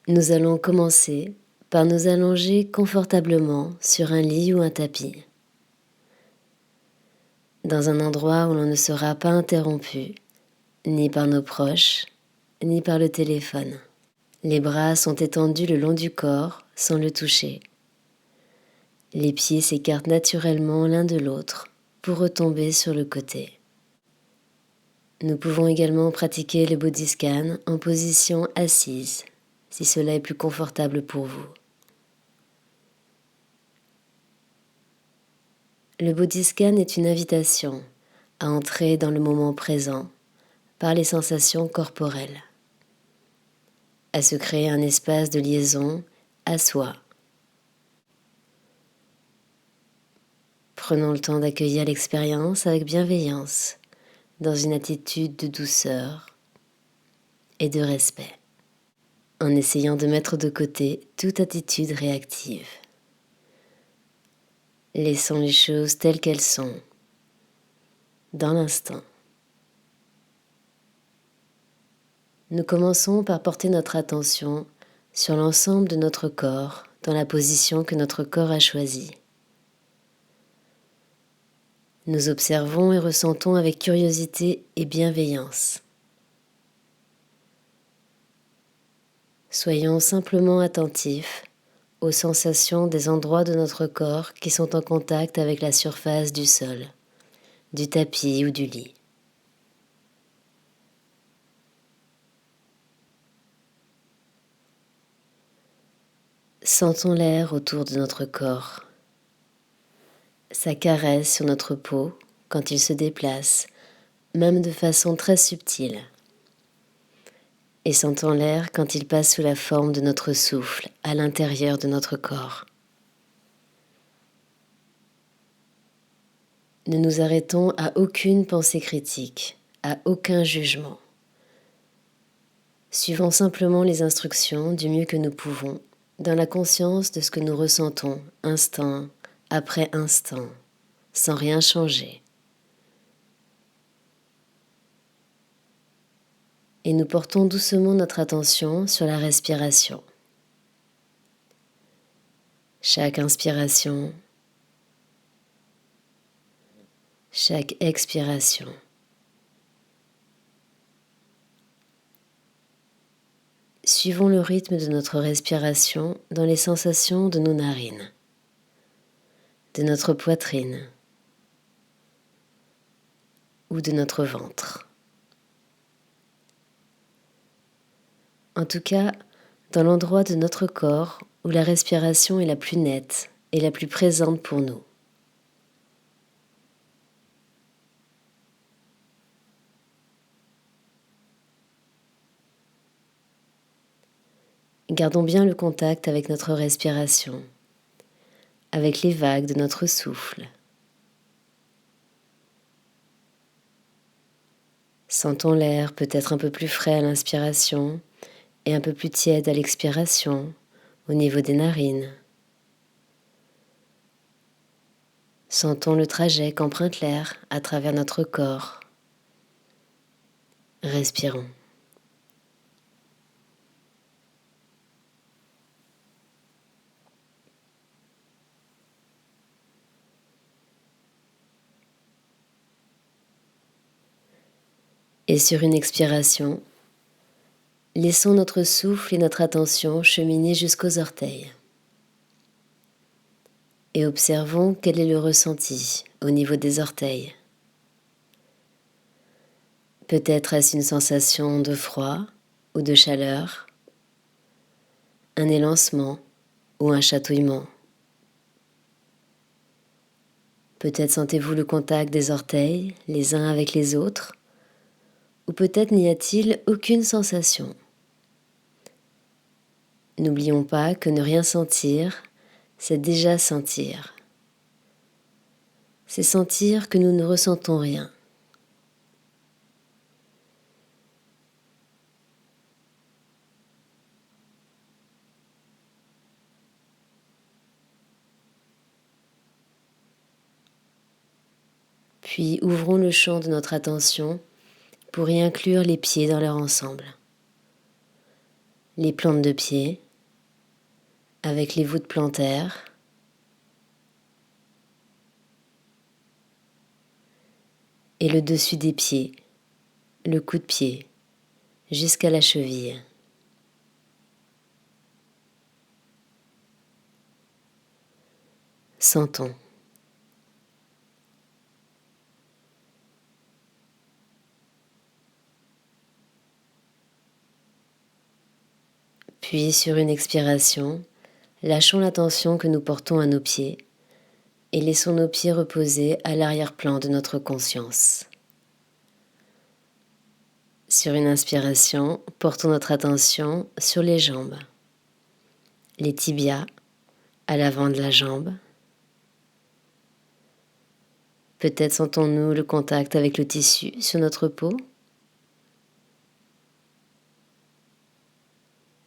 Nous allons commencer par nous allonger confortablement sur un lit ou un tapis, dans un endroit où l'on ne sera pas interrompu, ni par nos proches, ni par le téléphone. Les bras sont étendus le long du corps sans le toucher. Les pieds s'écartent naturellement l'un de l'autre pour retomber sur le côté. Nous pouvons également pratiquer le body scan en position assise, si cela est plus confortable pour vous. Le body scan est une invitation à entrer dans le moment présent par les sensations corporelles, à se créer un espace de liaison à soi. Prenons le temps d'accueillir l'expérience avec bienveillance, dans une attitude de douceur et de respect, en essayant de mettre de côté toute attitude réactive. Laissons les choses telles qu'elles sont, dans l'instant. Nous commençons par porter notre attention sur l'ensemble de notre corps, dans la position que notre corps a choisie. Nous observons et ressentons avec curiosité et bienveillance. Soyons simplement attentifs aux sensations des endroits de notre corps qui sont en contact avec la surface du sol, du tapis ou du lit. Sentons l'air autour de notre corps, sa caresse sur notre peau quand il se déplace, même de façon très subtile. Et sentons l'air quand il passe sous la forme de notre souffle à l'intérieur de notre corps. Ne nous arrêtons à aucune pensée critique, à aucun jugement. Suivons simplement les instructions du mieux que nous pouvons, dans la conscience de ce que nous ressentons, instant après instant, sans rien changer. Et nous portons doucement notre attention sur la respiration. Chaque inspiration, chaque expiration. Suivons le rythme de notre respiration dans les sensations de nos narines, de notre poitrine ou de notre ventre. En tout cas, dans l'endroit de notre corps où la respiration est la plus nette et la plus présente pour nous. Gardons bien le contact avec notre respiration, avec les vagues de notre souffle. Sentons l'air peut-être un peu plus frais à l'inspiration et un peu plus tiède à l'expiration au niveau des narines. Sentons le trajet qu'emprunte l'air à travers notre corps. Respirons. Et sur une expiration, laissons notre souffle et notre attention cheminer jusqu'aux orteils. Et observons quel est le ressenti au niveau des orteils. Peut-être est-ce une sensation de froid ou de chaleur, un élancement ou un chatouillement. Peut-être sentez-vous le contact des orteils les uns avec les autres, ou peut-être n'y a-t-il aucune sensation. N'oublions pas que ne rien sentir, c'est déjà sentir. C'est sentir que nous ne ressentons rien. Puis ouvrons le champ de notre attention pour y inclure les pieds dans leur ensemble. les plantes de pied, avec les voûtes plantaires, et le dessus des pieds, le coup de pied, jusqu'à la cheville. Sentons. Puis, sur une expiration, lâchons la tension que nous portons à nos pieds et laissons nos pieds reposer à l'arrière-plan de notre conscience. Sur une inspiration, portons notre attention sur les jambes, les tibias à l'avant de la jambe. Peut-être sentons-nous le contact avec le tissu sur notre peau.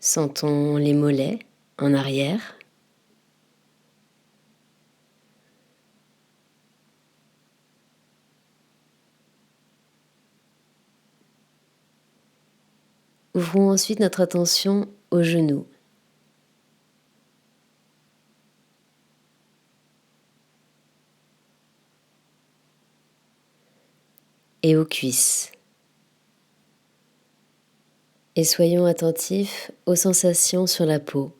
Sentons les mollets en arrière. Ouvrons ensuite notre attention aux genoux. Et aux cuisses. Et soyons attentifs aux sensations sur la peau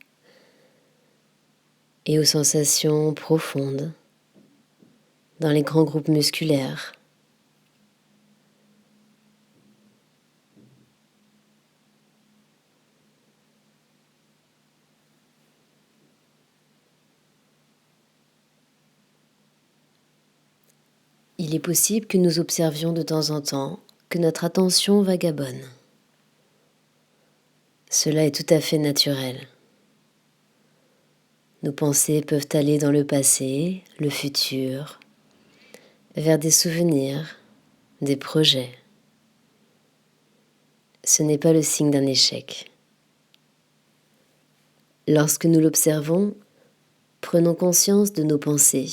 et aux sensations profondes dans les grands groupes musculaires. Il est possible que nous observions de temps en temps que notre attention vagabonde. Cela est tout à fait naturel. Nos pensées peuvent aller dans le passé, le futur, vers des souvenirs, des projets. Ce n'est pas le signe d'un échec. Lorsque nous l'observons, prenons conscience de nos pensées,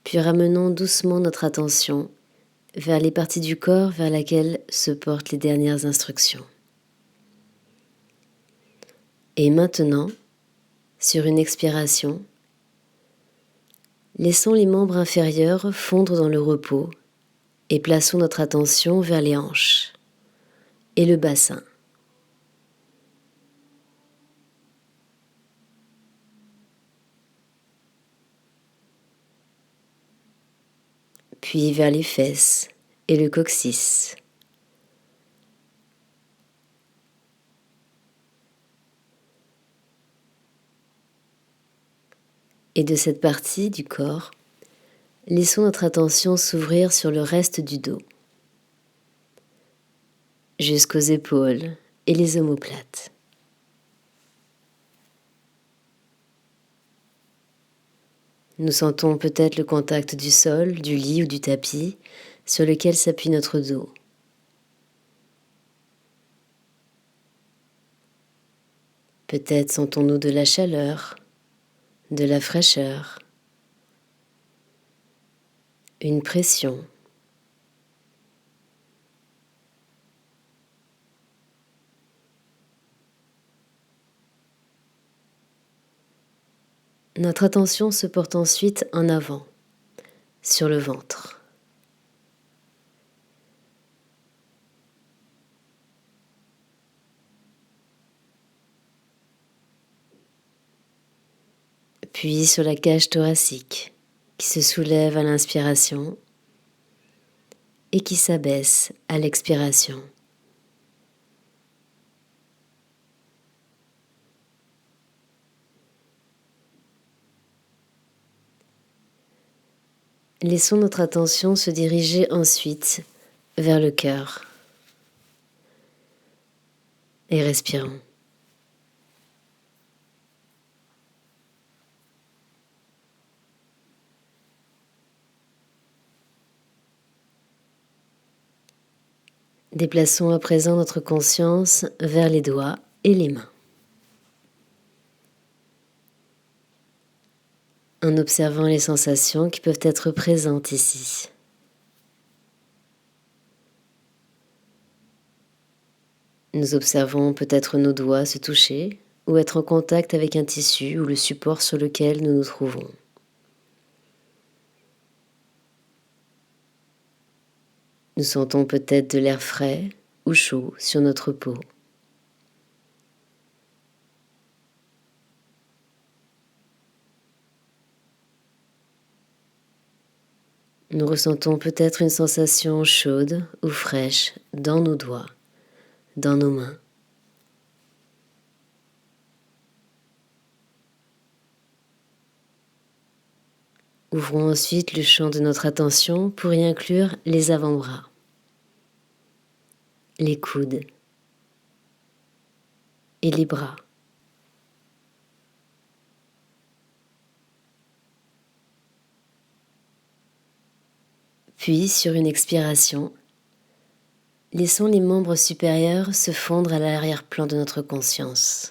puis ramenons doucement notre attention vers les parties du corps vers lesquelles se portent les dernières instructions. Et maintenant, sur une expiration, laissons les membres inférieurs fondre dans le repos et plaçons notre attention vers les hanches et le bassin. Puis vers les fesses et le coccyx. Et de cette partie du corps, laissons notre attention s'ouvrir sur le reste du dos, jusqu'aux épaules et les omoplates. Nous sentons peut-être le contact du sol, du lit ou du tapis sur lequel s'appuie notre dos. Peut-être sentons-nous de la chaleur, de la fraîcheur, une pression. Notre attention se porte ensuite en avant, sur le ventre. Puis sur la cage thoracique, qui se soulève à l'inspiration et qui s'abaisse à l'expiration. Laissons notre attention se diriger ensuite vers le cœur et respirons. Déplaçons à présent notre conscience vers les doigts et les mains. En observant les sensations qui peuvent être présentes ici. Nous observons peut-être nos doigts se toucher ou être en contact avec un tissu ou le support sur lequel nous nous trouvons. Nous sentons peut-être de l'air frais ou chaud sur notre peau. Nous ressentons peut-être une sensation chaude ou fraîche dans nos doigts, dans nos mains. Ouvrons ensuite le champ de notre attention pour y inclure les avant-bras, les coudes et les bras. Puis, sur une expiration, laissons les membres supérieurs se fondre à l'arrière-plan de notre conscience.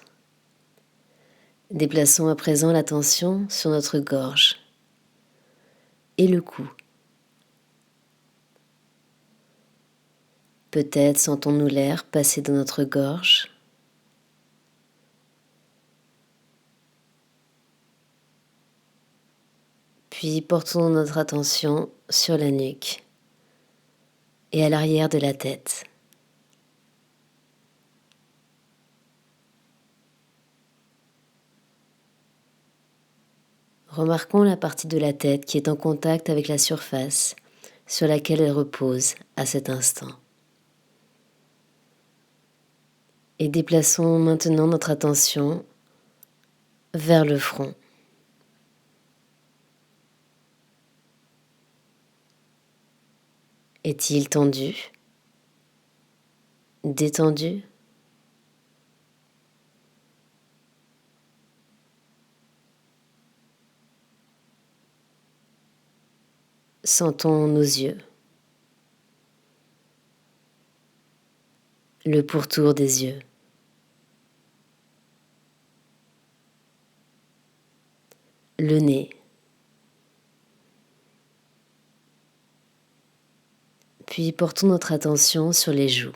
Déplaçons à présent l'attention sur notre gorge et le cou. Peut-être sentons-nous l'air passer dans notre gorge. Puis portons notre attention sur la nuque et à l'arrière de la tête. Remarquons la partie de la tête qui est en contact avec la surface sur laquelle elle repose à cet instant. Et déplaçons maintenant notre attention vers le front. Est-il tendu? Détendu? Sentons nos yeux, le pourtour des yeux, le nez, puis portons notre attention sur les joues.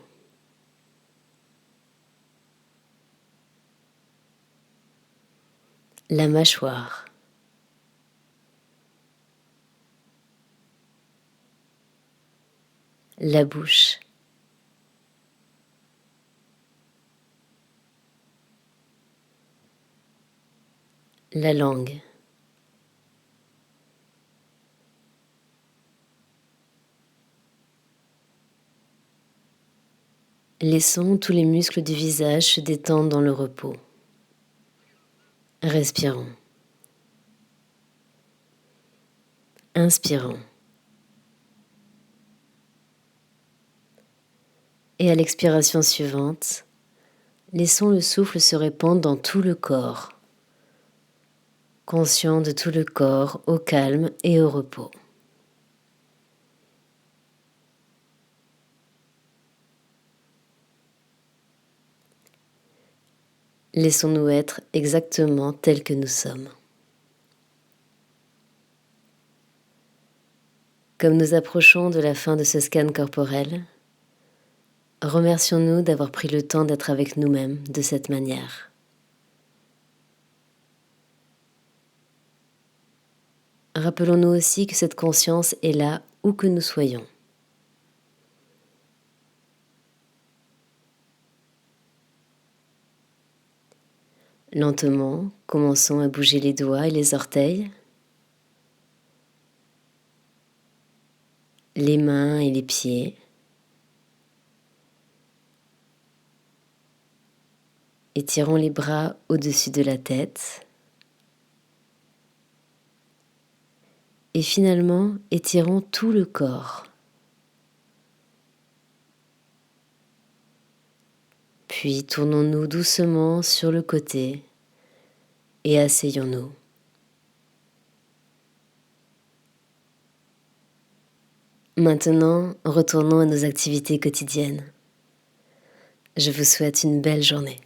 La mâchoire, la bouche, la langue, laissons tous les muscles du visage se détendre dans le repos. Respirons. Inspirons. Et à l'expiration suivante, laissons le souffle se répandre dans tout le corps, conscient de tout le corps au calme et au repos. Laissons-nous être exactement tels que nous sommes. Comme nous approchons de la fin de ce scan corporel, remercions-nous d'avoir pris le temps d'être avec nous-mêmes de cette manière. Rappelons-nous aussi que cette conscience est là où que nous soyons. Lentement, commençons à bouger les doigts et les orteils, les mains et les pieds. Étirons les bras au-dessus de la tête. Et finalement, étirons tout le corps. Puis tournons-nous doucement sur le côté et asseyons-nous. Maintenant, retournons à nos activités quotidiennes. Je vous souhaite une belle journée.